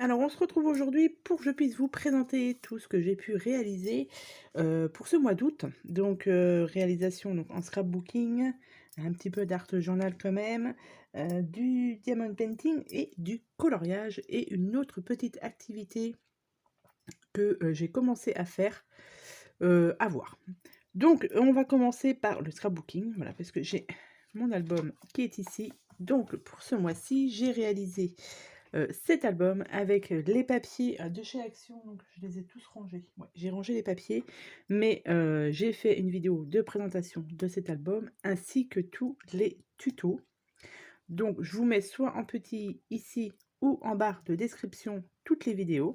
Alors, on se retrouve aujourd'hui pour que je puisse vous présenter tout ce que j'ai pu réaliser pour ce mois d'août. Donc, réalisation donc, en scrapbooking, un petit peu d'art journal quand même, du diamond painting et du coloriage et une autre petite activité que j'ai commencé à faire, à voir. Donc, on va commencer par le scrapbooking, voilà, parce que j'ai mon album qui est ici. Donc, pour ce mois-ci, j'ai réalisé cet album avec les papiers de chez Action, donc je les ai tous rangés. Ouais, j'ai rangé les papiers, mais j'ai fait une vidéo de présentation de cet album ainsi que tous les tutos. Donc je vous mets soit en petit ici ou en barre de description toutes les vidéos.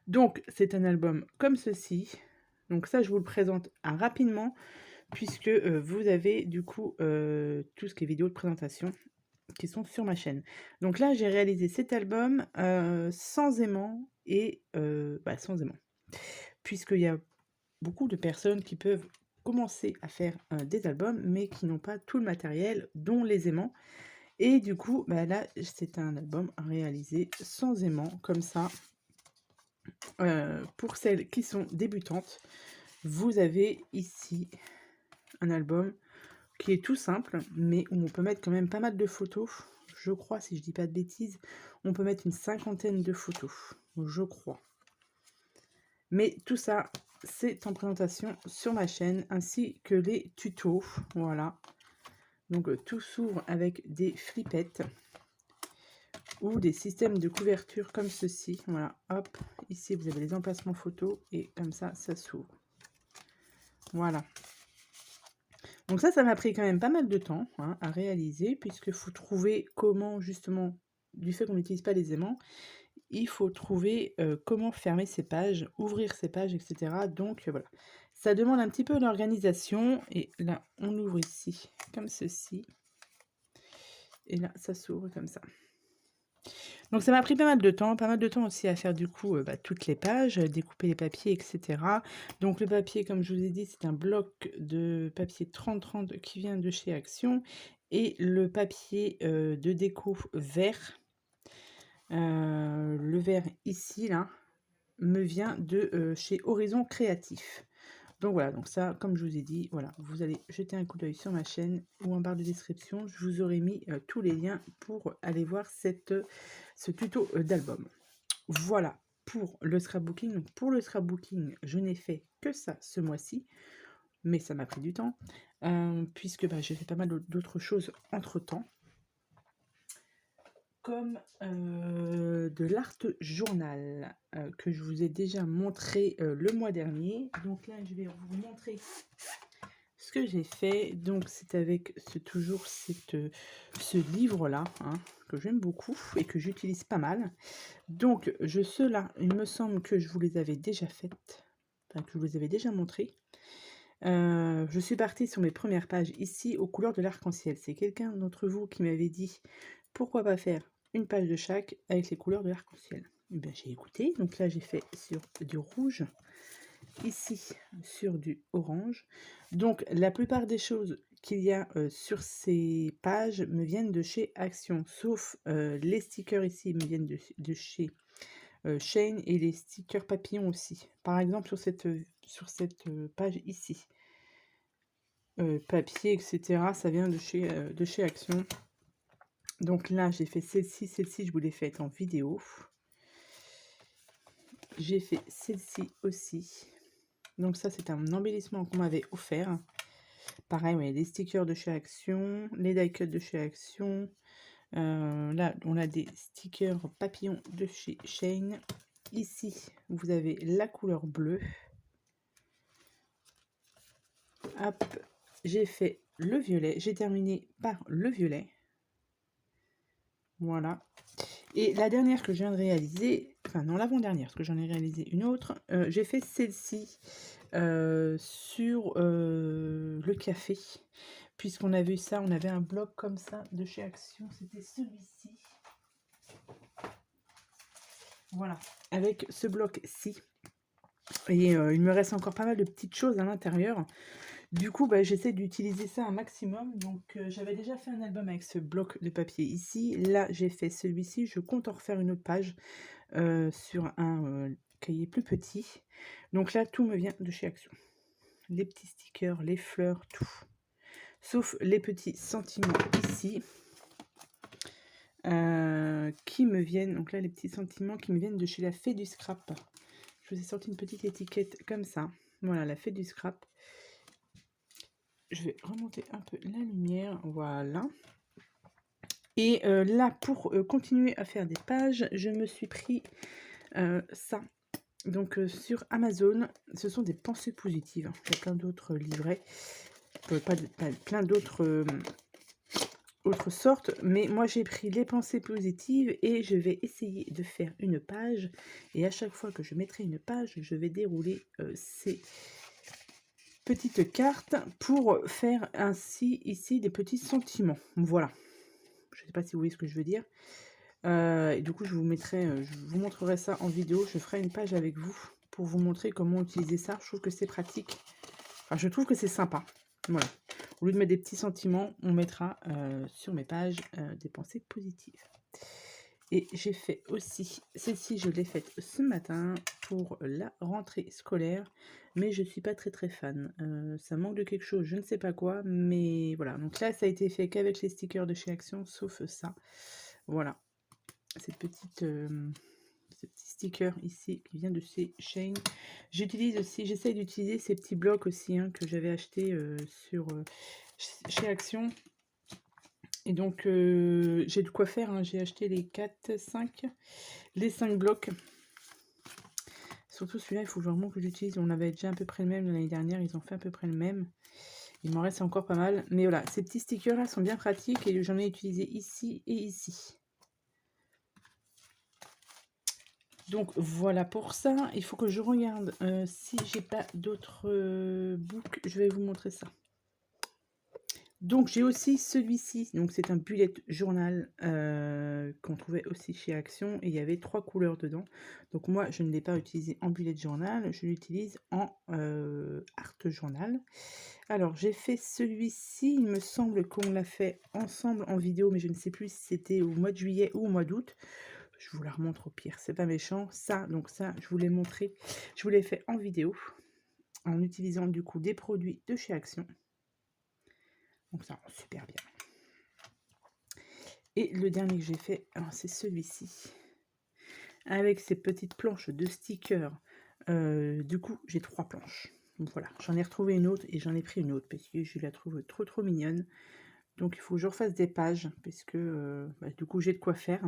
Donc c'est un album comme ceci. Donc ça je vous le présente rapidement puisque vous avez du coup tout ce qui est vidéo de présentation qui sont sur ma chaîne. Donc là, j'ai réalisé cet album sans aimant et sans aimant. Puisqu'il y a beaucoup de personnes qui peuvent commencer à faire des albums, mais qui n'ont pas tout le matériel, dont les aimants. Et du coup, là, c'est un album réalisé sans aimant, comme ça. Pour celles qui sont débutantes, vous avez ici un album qui est tout simple, mais où on peut mettre quand même pas mal de photos. Je crois, si je dis pas de bêtises, on peut mettre une cinquantaine de photos, je crois. Mais tout ça, c'est en présentation sur ma chaîne, ainsi que les tutos, voilà. Donc tout s'ouvre avec des flippettes ou des systèmes de couverture comme ceci. Voilà, hop, ici vous avez les emplacements photos et comme ça, ça s'ouvre. Voilà. Donc ça m'a pris quand même pas mal de temps à réaliser, puisqu'il faut trouver comment, justement, du fait qu'on n'utilise pas les aimants, il faut trouver comment fermer ces pages, ouvrir ces pages, etc. Donc voilà, ça demande un petit peu d'organisation. Et là, on ouvre ici, comme ceci. Et là, ça s'ouvre comme ça. Donc ça m'a pris pas mal de temps aussi à faire du coup toutes les pages, découper les papiers, etc. Donc le papier, comme je vous ai dit, c'est un bloc de papier 30-30 qui vient de chez Action. Et le papier de déco vert, le vert ici, là, me vient de chez Horizon Créatif. Donc voilà, donc ça, comme je vous ai dit, voilà, vous allez jeter un coup d'œil sur ma chaîne ou en barre de description. Je vous aurai mis tous les liens pour aller voir ce tuto d'album. Voilà pour le scrapbooking. Donc pour le scrapbooking, je n'ai fait que ça ce mois-ci, mais ça m'a pris du temps, puisque j'ai fait pas mal d'autres choses entre-temps, comme de l'art journal que je vous ai déjà montré le mois dernier. Donc là, je vais vous montrer ce que j'ai fait. Donc c'est avec toujours ce livre-là que j'aime beaucoup et que j'utilise pas mal. Donc ceux-là, il me semble que je vous les avais déjà faites, enfin que je vous les avais déjà montrés. Je suis partie sur mes premières pages ici aux couleurs de l'arc-en-ciel. C'est quelqu'un d'entre vous qui m'avait dit pourquoi pas faire une page de chaque avec les couleurs de l'arc-en-ciel. Eh bien, j'ai écouté. Donc là, j'ai fait sur du rouge, ici sur du orange. Donc la plupart des choses qu'il y a sur ces pages me viennent de chez Action, sauf les stickers ici me viennent de chez Shane, et les stickers papillons aussi. Par exemple, sur cette page ici, papier, etc., ça vient de chez Action. Donc là, j'ai fait celle-ci, je vous l'ai faite en vidéo. J'ai fait celle-ci aussi. Donc ça, c'est un embellissement qu'on m'avait offert. Pareil, ouais, les stickers de chez Action, les die cuts de chez Action. Là, on a des stickers papillons de chez Shane. Ici, vous avez la couleur bleue. Hop, j'ai fait le violet. J'ai terminé par le violet. Voilà. Et la dernière que je viens de réaliser, enfin non, l'avant-dernière, parce que j'en ai réalisé une autre, j'ai fait celle-ci sur le café. Puisqu'on a vu ça, on avait un bloc comme ça de chez Action, c'était celui-ci. Voilà, avec ce bloc-ci. Et il me reste encore pas mal de petites choses à l'intérieur. Du coup, bah, j'essaie d'utiliser ça un maximum. Donc, j'avais déjà fait un album avec ce bloc de papier ici. Là, j'ai fait celui-ci. Je compte en refaire une autre page sur un cahier plus petit. Donc là, tout me vient de chez Action. Les petits stickers, les fleurs, tout. Sauf les petits sentiments ici. Qui me viennent, donc là les petits sentiments qui me viennent de chez la Fée du Scrap. Je vous ai sorti une petite étiquette comme ça. Voilà, la Fée du Scrap. Je vais remonter un peu la lumière, voilà. Et là, pour continuer à faire des pages, je me suis pris ça. Donc sur Amazon, ce sont des pensées positives. Il y a plein d'autres livrets, plein d'autres autre sorte, mais moi j'ai pris les pensées positives et je vais essayer de faire une page, et à chaque fois que je mettrai une page, je vais dérouler ces petites cartes pour faire ainsi ici des petits sentiments. Voilà, je ne sais pas si vous voyez ce que je veux dire. Et du coup je vous montrerai ça en vidéo. Je ferai une page avec vous pour vous montrer comment utiliser ça. Je trouve que c'est pratique, enfin je trouve que c'est sympa. Voilà. Au lieu de mettre des petits sentiments, on mettra sur mes pages des pensées positives. Et j'ai fait aussi, celle-ci je l'ai faite ce matin pour la rentrée scolaire, mais je ne suis pas très fan. Ça manque de quelque chose, je ne sais pas quoi, mais voilà. Donc là, ça a été fait qu'avec les stickers de chez Action, sauf ça. Voilà, cette petite... ce petit sticker ici qui vient de chez Shane. J'utilise aussi, j'essaye d'utiliser ces petits blocs aussi hein, que j'avais acheté chez Action. Et donc j'ai de quoi faire, hein. J'ai acheté les 5 blocs. Surtout celui-là, il faut vraiment que j'utilise. On avait déjà à peu près le même l'année dernière, ils ont fait à peu près le même. Il m'en reste encore pas mal. Mais voilà, ces petits stickers là sont bien pratiques et j'en ai utilisé ici et ici. Donc voilà pour ça, il faut que je regarde si j'ai pas d'autres books, je vais vous montrer ça. Donc j'ai aussi celui-ci, donc c'est un bullet journal qu'on trouvait aussi chez Action et il y avait 3 couleurs dedans. Donc moi je ne l'ai pas utilisé en bullet journal, je l'utilise en art journal. Alors j'ai fait celui-ci, il me semble qu'on l'a fait ensemble en vidéo, mais je ne sais plus si c'était au mois de juillet ou au mois d'août. Je vous la remontre au pire, c'est pas méchant. Ça, donc ça, je vous l'ai montré. Je vous l'ai fait en vidéo, en utilisant du coup des produits de chez Action. Donc ça rend super bien. Et le dernier que j'ai fait, c'est celui-ci. Avec ces petites planches de stickers. Du coup, j'ai 3 planches. Donc voilà, j'en ai retrouvé une autre et j'en ai pris une autre parce que je la trouve trop mignonne. Donc il faut que je refasse des pages parce que du coup, j'ai de quoi faire.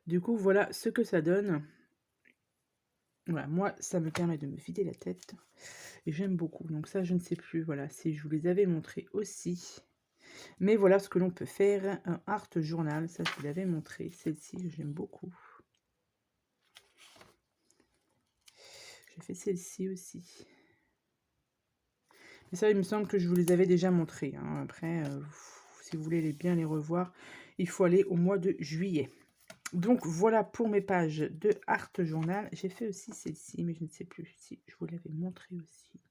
Du coup, voilà ce que ça donne. Voilà, moi, ça me permet de me vider la tête. Et j'aime beaucoup. Donc ça, je ne sais plus, voilà, si je vous les avais montrés aussi. Mais voilà ce que l'on peut faire. Un art journal, ça, je vous l'avais montré. Celle-ci, j'aime beaucoup. J'ai fait celle-ci aussi. Mais ça, il me semble que je vous les avais déjà montrés. Hein. Après, si vous voulez bien les revoir, il faut aller au mois de juillet. Donc voilà pour mes pages de art journal. J'ai fait aussi celle-ci, mais je ne sais plus si je vous l'avais montré aussi.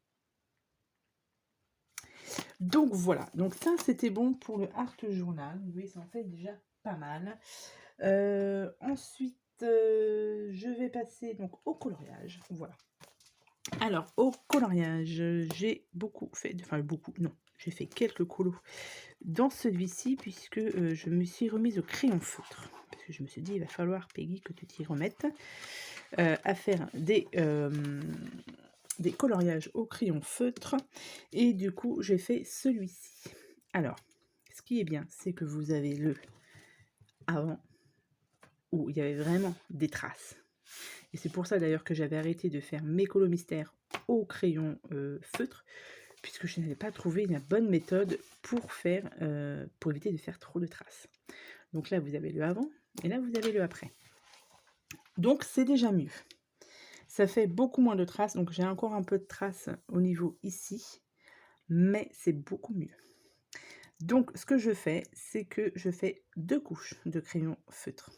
Donc voilà, donc ça c'était bon pour le art journal. Vous voyez, ça en fait déjà pas mal. Ensuite, je vais passer donc au coloriage. Voilà. Alors, au coloriage, j'ai beaucoup fait, enfin beaucoup, non, j'ai fait quelques colos dans celui-ci puisque je me suis remise au crayon feutre. Parce que je me suis dit, il va falloir, Peggy, que tu t'y remettes à faire des coloriages au crayon feutre. Et du coup, j'ai fait celui-ci. Alors, ce qui est bien, c'est que vous avez le avant où il y avait vraiment des traces. Et c'est pour ça d'ailleurs que j'avais arrêté de faire mes colos mystères au crayon feutre, puisque je n'avais pas trouvé la bonne méthode pour faire, pour éviter de faire trop de traces. Donc là, vous avez le avant, et là, vous avez le après. Donc, c'est déjà mieux. Ça fait beaucoup moins de traces, donc j'ai encore un peu de traces au niveau ici, mais c'est beaucoup mieux. Donc, ce que je fais, c'est que je fais 2 couches de crayon feutre.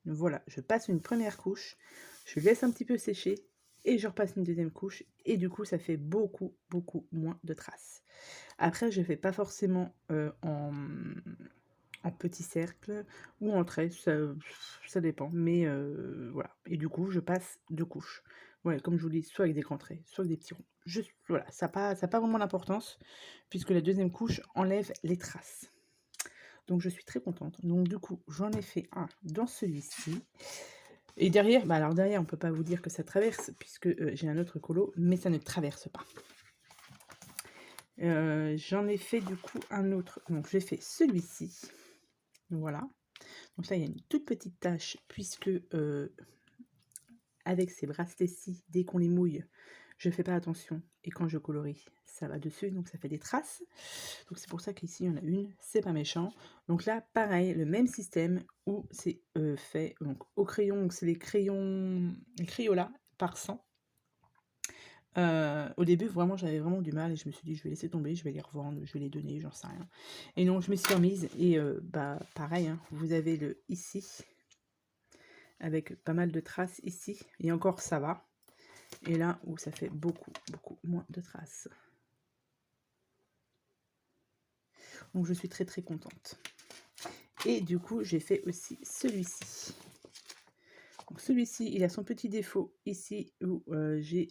Voilà, je passe une première couche, je laisse un petit peu sécher, et je repasse une deuxième couche et du coup ça fait beaucoup, beaucoup moins de traces. Après je fais pas forcément, en petits cercles ou en traits, ça dépend, mais voilà et du coup je passe 2 couches. Ouais, comme je vous dis, soit avec des grands traits, soit avec des petits ronds. Juste voilà, ça a pas vraiment d'importance puisque la deuxième couche enlève les traces. Donc je suis très contente. Donc du coup, j'en ai fait un dans celui-ci et derrière, bah, alors derrière, on peut pas vous dire que ça traverse puisque, j'ai un autre colo, mais ça ne traverse pas. J'en ai fait du coup un autre, donc j'ai fait celui-ci, voilà. Donc là, il y a une toute petite tache puisque, avec ces bracelets-ci, dès qu'on les mouille, je fais pas attention et quand je colorie, ça va dessus, donc ça fait des traces. Donc c'est pour ça qu'ici, il y en a une, c'est pas méchant. Donc là, pareil, le même système où c'est, fait donc au crayon, donc c'est les Crayolas par 100. Au début, vraiment, j'avais vraiment du mal et je me suis dit: «Je vais laisser tomber, je vais les revendre, je vais les donner, j'en sais rien» et non, je m'y suis remise et bah, pareil, hein, vous avez le ici, avec pas mal de traces ici et encore ça va et là où ça fait beaucoup, beaucoup moins de traces. Donc je suis très, très contente et du coup, j'ai fait aussi celui-ci. Donc celui-ci, il a son petit défaut ici où, j'ai,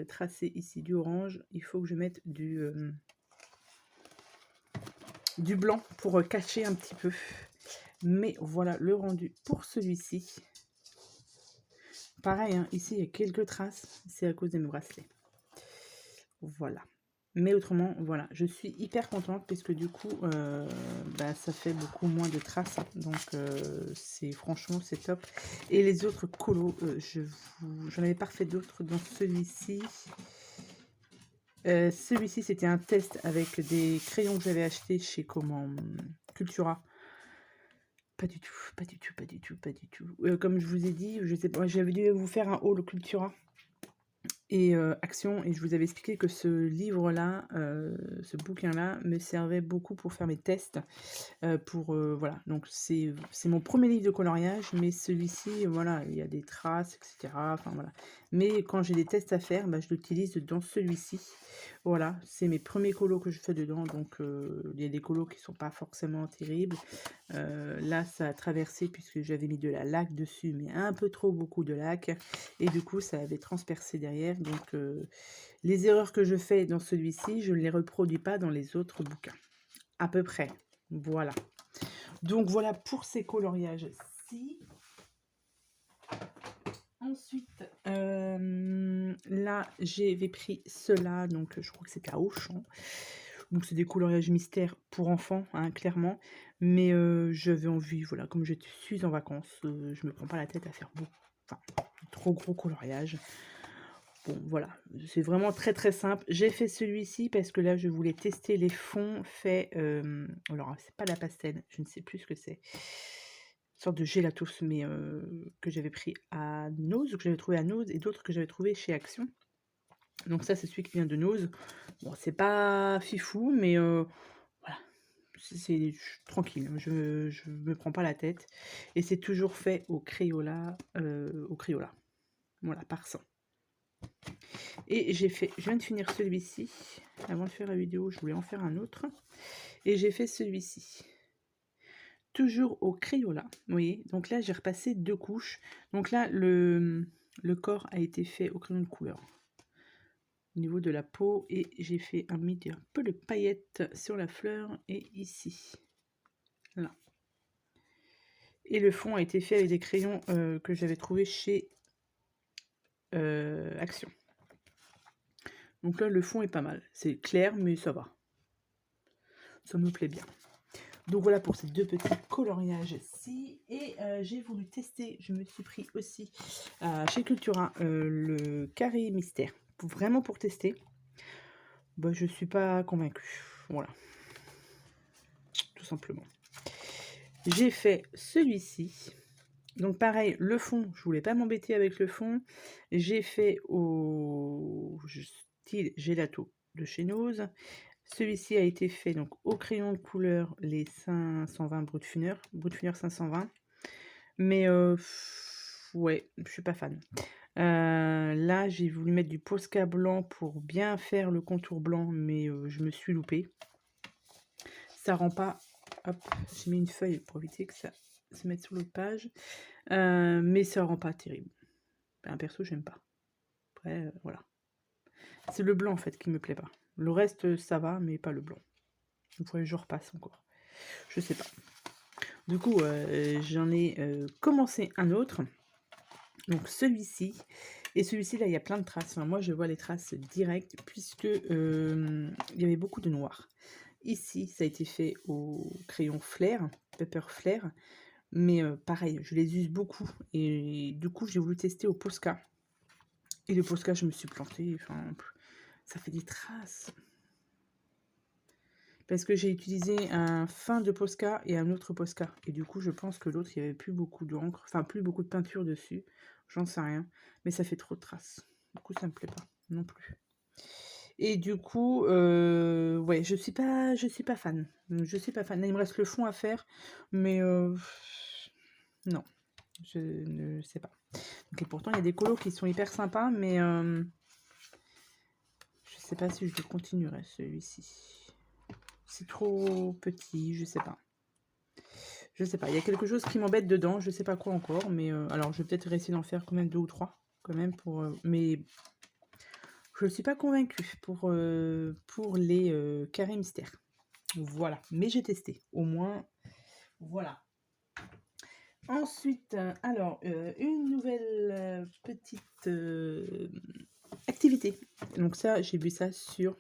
tracé ici du orange. Il faut que je mette du blanc pour, cacher un petit peu. Mais voilà le rendu pour celui-ci. Pareil, hein, ici, il y a quelques traces, c'est à cause de mes bracelets. Voilà. Mais autrement, voilà, je suis hyper contente puisque du coup, bah, ça fait beaucoup moins de traces, hein. Donc c'est franchement, c'est top. Et les autres colos, j'en avais pas refait d'autres dans celui-ci. Celui-ci, c'était un test avec des crayons que j'avais achetés chez Cultura. Pas du tout, pas du tout, pas du tout, pas du tout. Comme je vous ai dit, je sais pas, j'avais dû vous faire un haul Cultura et Action et je vous avais expliqué que ce livre-là, ce bouquin-là me servait beaucoup pour faire mes tests, voilà, donc c'est mon premier livre de coloriage, mais celui-ci, voilà, il y a des traces et cetera, enfin voilà. Mais quand j'ai des tests à faire, bah, je l'utilise dans celui-ci. Voilà, c'est mes premiers colos que je fais dedans, donc il y a des colos qui sont pas forcément terribles. Là, ça a traversé puisque j'avais mis de la laque dessus, mais un peu trop beaucoup de laque et du coup, ça avait transpercé derrière, donc les erreurs que je fais dans celui-ci, je ne les reproduis pas dans les autres bouquins. À peu près, voilà. Donc voilà pour ces coloriages-ci. Ensuite, là, j'avais pris ceux-là, donc je crois que c'était à Auchan. Donc c'est des coloriages mystères pour enfants, hein, clairement. Mais j'avais envie, voilà, comme je suis en vacances, je me prends pas la tête à faire enfin, trop gros coloriage. Bon, voilà, c'est vraiment très très simple. J'ai fait celui-ci parce que là, je voulais tester les fonds faits. Alors, c'est pas la pastel, je ne sais plus ce que c'est. Une sorte de gelatos, mais que j'avais pris à Nose, que j'avais trouvé à Nose, et d'autres que j'avais trouvé chez Action. Donc ça, c'est celui qui vient de Nose. Bon, c'est pas fifou, mais voilà, c'est tranquille. Je me prends pas la tête. Et c'est toujours fait au Crayola, voilà, par 100. Et je viens de finir celui-ci. Avant de faire la vidéo, je voulais en faire un autre. Et j'ai fait celui-ci. Toujours au Crayola, vous voyez. Donc là, j'ai repassé 2 couches. Donc là, le corps a été fait au crayon de couleur. Au niveau de la peau. Et j'ai fait mis un peu de paillettes sur la fleur et ici. Là. Et le fond a été fait avec des crayons que j'avais trouvé chez Action. Donc là, le fond est pas mal. C'est clair, mais ça va. Ça me plaît bien. Donc voilà pour ces 2 petits coloriages-ci. Et j'ai voulu tester, je me suis pris aussi chez Cultura le carré mystère. Vraiment pour tester. Bah, je suis pas convaincue. Voilà. Tout simplement. J'ai fait celui-ci. Donc pareil, le fond, je voulais pas m'embêter avec le fond. J'ai fait au style gelato de chez Nose. Celui-ci a été fait donc au crayon de couleur, les 520 Brutfunner 520. Mais ouais, je suis pas fan. Là, j'ai voulu mettre du Posca blanc pour bien faire le contour blanc, mais je me suis loupée. Ça rend pas... Hop, j'ai mis une feuille pour éviter que ça se mette sur l'autre page. Mais ça rend pas terrible. Ben, perso, j'aime pas. Après, voilà. C'est le blanc, en fait, qui me plaît pas. Le reste, ça va, mais pas le blanc. Il faudrait que je repasse encore. Je sais pas. Du coup, j'en ai commencé un autre. Donc celui-ci. Et celui-ci, là, il y a plein de traces. Enfin, moi, je vois les traces directes puisque il y avait beaucoup de noir. Ici, ça a été fait au crayon Flair, Paper Flair. Mais pareil, je les use beaucoup. Et du coup, j'ai voulu tester au Posca. Et le Posca, je me suis plantée. Enfin, ça fait des traces. Parce que j'ai utilisé un fin de Posca et un autre Posca. Et du coup, je pense que l'autre, il n'y avait plus beaucoup d'encre. Enfin, plus beaucoup de peinture dessus. J'en sais rien. Mais ça fait trop de traces. Du coup, ça me plaît pas non plus. Et du coup, ouais, je suis pas fan. Je suis pas fan. Là, il me reste le fond à faire. Mais non, je ne sais pas. Donc, et pourtant, il y a des colos qui sont hyper sympas. Mais je sais pas si je le continuerai, celui-ci. C'est trop petit, je sais pas. Je sais pas, il y a quelque chose qui m'embête dedans, je sais pas quoi encore, mais alors je vais peut-être essayer d'en faire quand même 2 ou 3, quand même, mais je ne suis pas convaincue pour les carrés mystères. Voilà, mais j'ai testé, au moins, voilà. Ensuite, alors, une nouvelle petite activité. Donc ça, j'ai vu ça sur...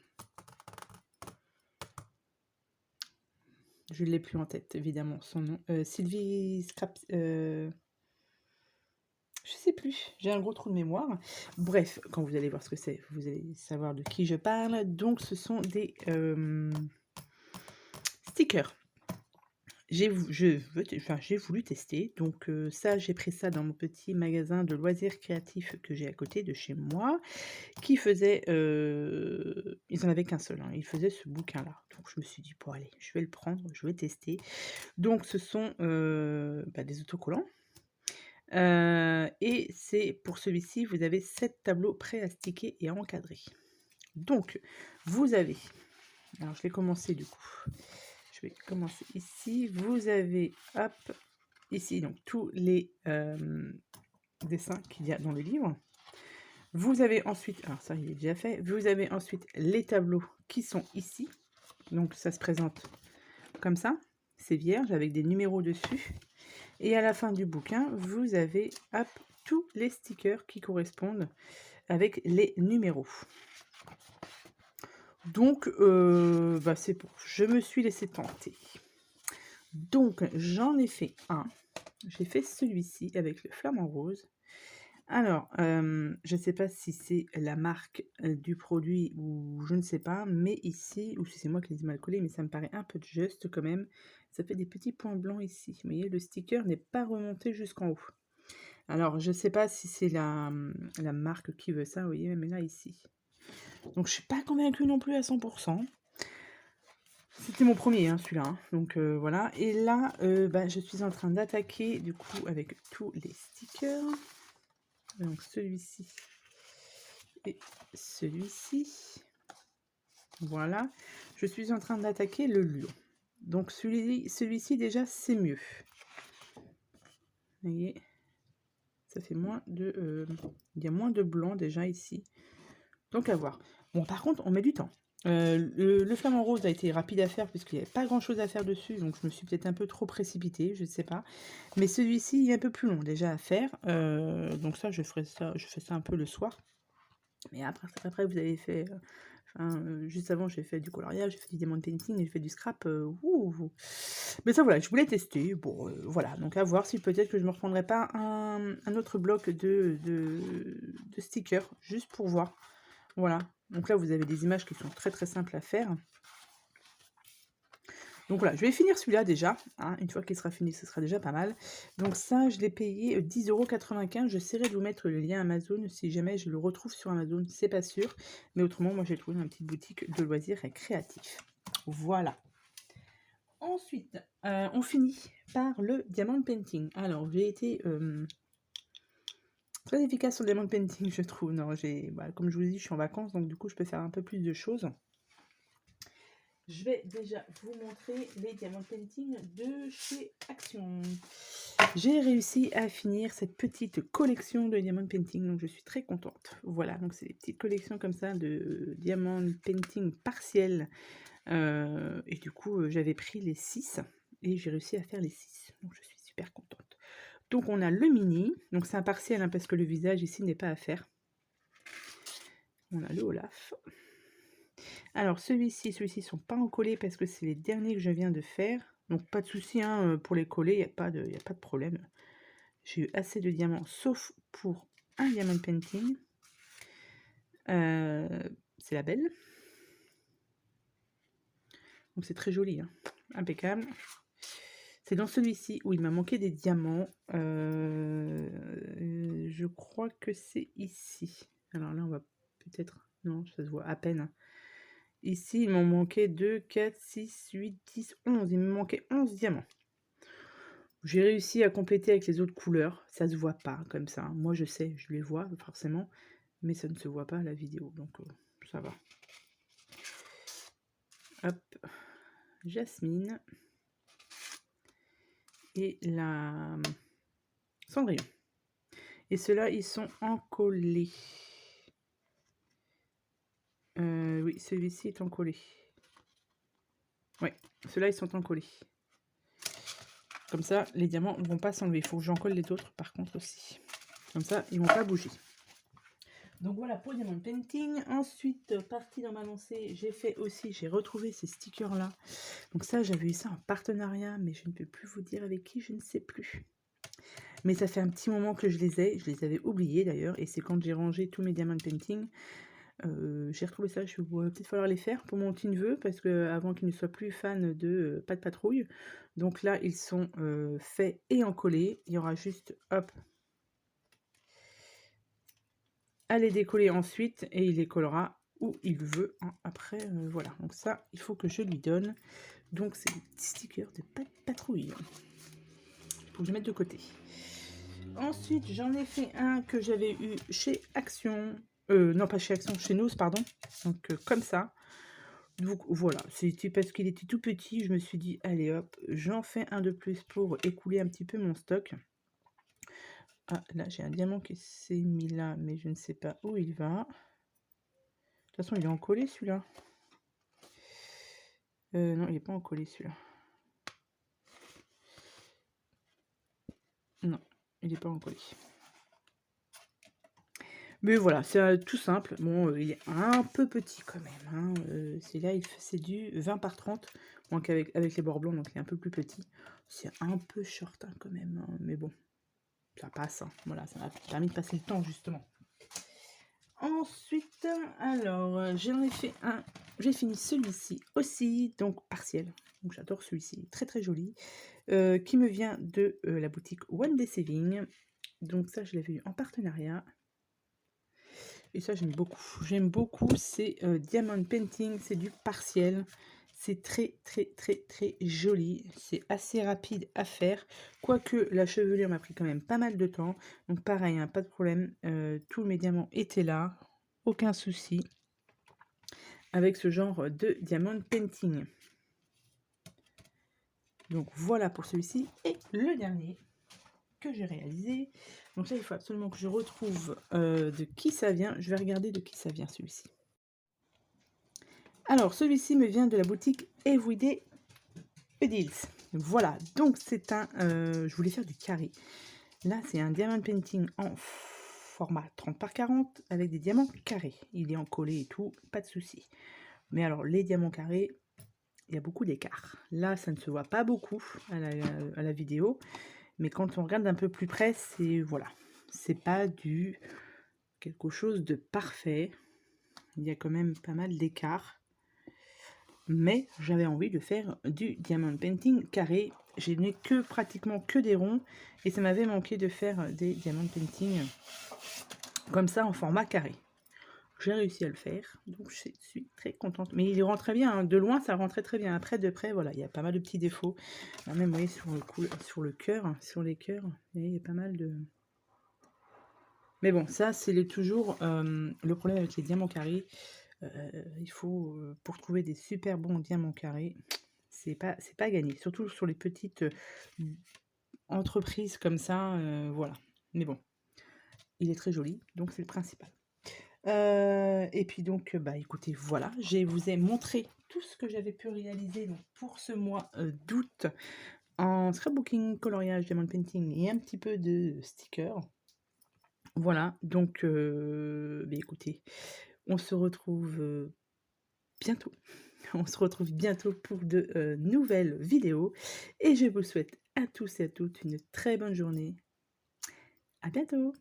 Je ne l'ai plus en tête, évidemment, son nom. Sylvie Scrap... je sais plus, j'ai un gros trou de mémoire. Bref, quand vous allez voir ce que c'est, vous allez savoir de qui je parle. Donc, ce sont des stickers. J'ai voulu tester. Donc, ça, j'ai pris ça dans mon petit magasin de loisirs créatifs que j'ai à côté de chez moi, qui faisait... ils en avaient qu'un seul, hein, ils faisaient ce bouquin-là. Donc, je me suis dit, bon, allez, je vais le prendre, je vais tester. Donc, ce sont des autocollants. Et c'est pour celui-ci, vous avez 7 tableaux prêts à sticker et à encadrer. Donc, vous avez, alors je vais commencer du coup, je vais commencer ici, vous avez, hop, ici, donc tous les dessins qu'il y a dans le livre. Vous avez ensuite, alors ça il est déjà fait, vous avez ensuite les tableaux qui sont ici, donc ça se présente comme ça, c'est vierge avec des numéros dessus. Et à la fin du bouquin, vous avez hop, tous les stickers qui correspondent avec les numéros. Donc, c'est bon. Je me suis laissé tenter. Donc, j'en ai fait un. J'ai fait celui-ci avec le flamant rose. Alors, je ne sais pas si c'est la marque du produit ou je ne sais pas, mais ici, ou si c'est moi qui les ai mal collés, mais ça me paraît un peu juste quand même. Ça fait des petits points blancs ici. Vous voyez, le sticker n'est pas remonté jusqu'en haut. Alors, je ne sais pas si c'est la marque qui veut ça, vous voyez, mais là, ici. Donc, je ne suis pas convaincue non plus à 100%. C'était mon premier, hein, celui-là. Hein. Donc, voilà. Et là, je suis en train d'attaquer, du coup, avec tous les stickers. Donc, celui-ci et celui-ci. Voilà. Je suis en train d'attaquer le lion. Donc, celui-ci, déjà, c'est mieux. Vous voyez, ça fait moins de... il y a moins de blanc, déjà, ici. Donc, à voir. Bon, par contre, on met du temps. Le flamant rose a été rapide à faire puisqu'il n'y avait pas grand chose à faire dessus, donc je me suis peut-être un peu trop précipitée, je ne sais pas. Mais celui-ci il est un peu plus long déjà à faire, donc ça je fais ça un peu le soir. Mais après vous avez fait, juste avant j'ai fait du coloriage, j'ai fait du diamond painting, j'ai fait du scrap. Mais ça voilà, je voulais tester. Bon voilà, donc à voir si peut-être que je me reprendrai pas un autre bloc de stickers, juste pour voir. Voilà, donc là vous avez des images qui sont très très simples à faire. Donc voilà, je vais finir celui-là déjà, hein. Une fois qu'il sera fini, ce sera déjà pas mal. Donc ça, je l'ai payé 10,95 €. J'essaierai de vous mettre le lien Amazon si jamais je le retrouve sur Amazon, c'est pas sûr. Mais autrement, moi j'ai trouvé dans une petite boutique de loisirs et créatifs. Voilà. Ensuite, on finit par le diamond painting. Alors, j'ai été Très efficace sur le diamond painting, je trouve. Non, comme je vous dis, je suis en vacances, donc du coup, je peux faire un peu plus de choses. Je vais déjà vous montrer les diamond painting de chez Action. J'ai réussi à finir cette petite collection de diamond painting, donc je suis très contente. Voilà, donc c'est des petites collections comme ça de diamond painting partiel. Et du coup, j'avais pris les 6 et j'ai réussi à faire les 6. Donc je suis super contente. Donc on a le mini, donc c'est un partiel hein, parce que le visage ici n'est pas à faire. On a le Olaf. Alors celui-ci sont pas encollés parce que c'est les derniers que je viens de faire. Donc pas de souci hein, pour les coller, il n'y a pas de problème. J'ai eu assez de diamants, sauf pour un diamond painting. C'est la belle. Donc c'est très joli, hein. Impeccable. C'est dans celui-ci où il m'a manqué des diamants. Je crois que c'est ici. Alors là, on va peut-être... Non, ça se voit à peine. Ici, il m'en manquait 2, 4, 6, 8, 10, 11. Il me manquait 11 diamants. J'ai réussi à compléter avec les autres couleurs. Ça se voit pas comme ça. Moi, je sais, je les vois forcément. Mais ça ne se voit pas à la vidéo. Donc, ça va. Hop. Jasmine. Et la Cendrillon. Et ceux-là, ils sont encollés. Oui, celui-ci est encollé. Oui, ceux-là, ils sont encollés. Comme ça, les diamants ne vont pas s'enlever. Il faut que j'encolle les autres, par contre, aussi. Comme ça, ils ne vont pas bouger. Donc voilà pour Diamond Painting. Ensuite, partie dans ma lancée, j'ai retrouvé ces stickers-là. Donc ça, j'avais eu ça en partenariat, mais je ne peux plus vous dire avec qui, je ne sais plus. Mais ça fait un petit moment que je les avais oubliés d'ailleurs, et c'est quand j'ai rangé tous mes Diamond Painting. J'ai retrouvé ça, je vais peut-être falloir les faire pour mon petit neveu, parce que avant qu'il ne soit plus fan de Pas de Patrouille. Donc là, ils sont faits et encollés. Il y aura juste, hop, à les décoller ensuite, et il les collera où il veut. Hein. Après, voilà. Donc ça, il faut que je lui donne. Donc c'est des petits stickers de Pas de Patrouille. Faut que je mette de côté. Ensuite, j'en ai fait un que j'avais eu chez Action. Non, pas chez Action, chez Nose, pardon. Donc, comme ça. Donc, voilà. C'était parce qu'il était tout petit. Je me suis dit, allez hop, j'en fais un de plus pour écouler un petit peu mon stock. Ah, là, j'ai un diamant qui s'est mis là, mais je ne sais pas où il va. De toute façon, il est encollé, celui-là. Non, il n'est pas encollé, celui-là. Non, il n'est pas encollé. Mais voilà, c'est tout simple. Bon, il est un peu petit quand même. Hein. C'est du 20 par 30. Donc avec les bords blancs, donc il est un peu plus petit. C'est un peu short hein, quand même. Hein. Mais bon, ça passe. Hein. Voilà, ça m'a permis de passer le temps justement. Ensuite, alors, j'en ai fait un. J'ai fini celui-ci aussi, donc partiel. Donc j'adore celui-ci, très très joli. Qui me vient de la boutique One Day Saving. Donc ça, je l'avais eu en partenariat. Et ça, j'aime beaucoup. J'aime beaucoup, c'est Diamond Painting, c'est du partiel. C'est très, très, très, très joli. C'est assez rapide à faire. Quoique, la chevelure m'a pris quand même pas mal de temps. Donc pareil, hein, pas de problème. Tous mes diamants étaient là. Aucun souci. Avec ce genre de Diamond Painting. Donc voilà pour celui-ci. Et le dernier que j'ai réalisé. Donc là, il faut absolument que je retrouve de qui ça vient. Je vais regarder de qui ça vient celui-ci. Alors, celui-ci me vient de la boutique Everyday Deals. Voilà, donc c'est un... je voulais faire du carré. Là, c'est un diamond painting en format 30 par 40 avec des diamants carrés. Il est encollé et tout, pas de souci. Mais alors, les diamants carrés, il y a beaucoup d'écart. Là, ça ne se voit pas beaucoup à la vidéo. Mais quand on regarde d'un peu plus près, c'est... Voilà. C'est pas du... quelque chose de parfait. Il y a quand même pas mal d'écart. Mais j'avais envie de faire du diamond painting carré. Je n'ai pratiquement que des ronds. Et ça m'avait manqué de faire des diamond painting comme ça en format carré. J'ai réussi à le faire. Donc je suis très contente. Mais il rend très bien. Hein. De loin, ça rentrait très bien. Après, de près, voilà, il y a pas mal de petits défauts. Là, même, vous voyez, sur le cœur, sur les cœurs, il y a pas mal de... Mais bon, ça, c'est les toujours, le problème avec les diamants carrés, heu, il faut, pour trouver des super bons diamants carrés, c'est pas gagné. Surtout sur les petites, entreprises comme ça, voilà. Mais bon, il est très joli, donc c'est le principal. Et puis donc, bah, écoutez, voilà, je vous ai montré tout ce que j'avais pu réaliser donc pour ce mois, d'août en scrapbooking, coloriage, diamond painting et un petit peu de stickers. Voilà, donc beh, écoutez, on se retrouve, bientôt. On se retrouve bientôt pour de, nouvelles vidéos et je vous souhaite à tous et à toutes une très bonne journée. À bientôt!